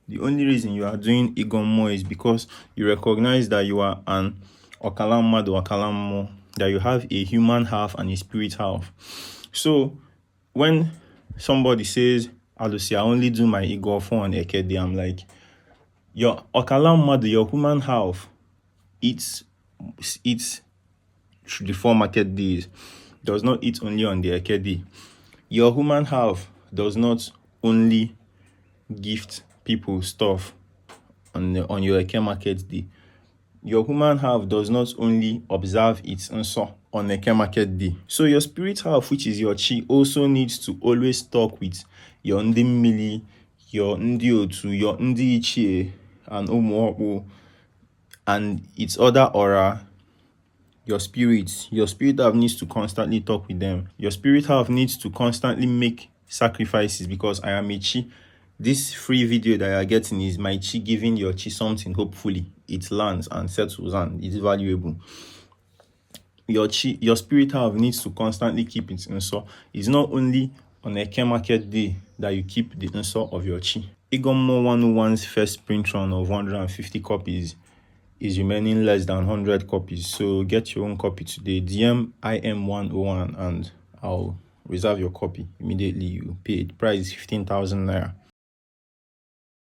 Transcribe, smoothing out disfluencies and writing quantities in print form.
The only reason you are doing IGOO MMUO is because you recognize that you are an Okalam that you have a human half and a spirit half. So when somebody says, Alusi, I only do my IGOO for an Ekede, I'm like, your Okalam your human half, it's through the 4 market days, does not eat only on the Ekede. Your human half does not only gift people stuff on your Eke market day. Your human half does not only observe its Nso on Eke market day. So your spirit half, which is your Chi, also needs to always talk with your Ndi Mmili, your Ndi Otu, your Ndi Ichie, and Umuokpo, and its other aura. Your spirit half needs to constantly talk with them. Your spirit half needs to constantly make sacrifices, because I am a Chi. This free video that you are getting is my Chi giving your Chi something. Hopefully it lands and settles and it's valuable. Your spirit half needs to constantly keep it Nso. It's not only on Eke market day that you keep the Nso of your Chi. IGOO MMUO 101's first print run of 150 copies is remaining less than 100 copies. So get your own copy today. DM IM101 and I'll reserve your copy immediately. You pay it. Price is 15,000 naira.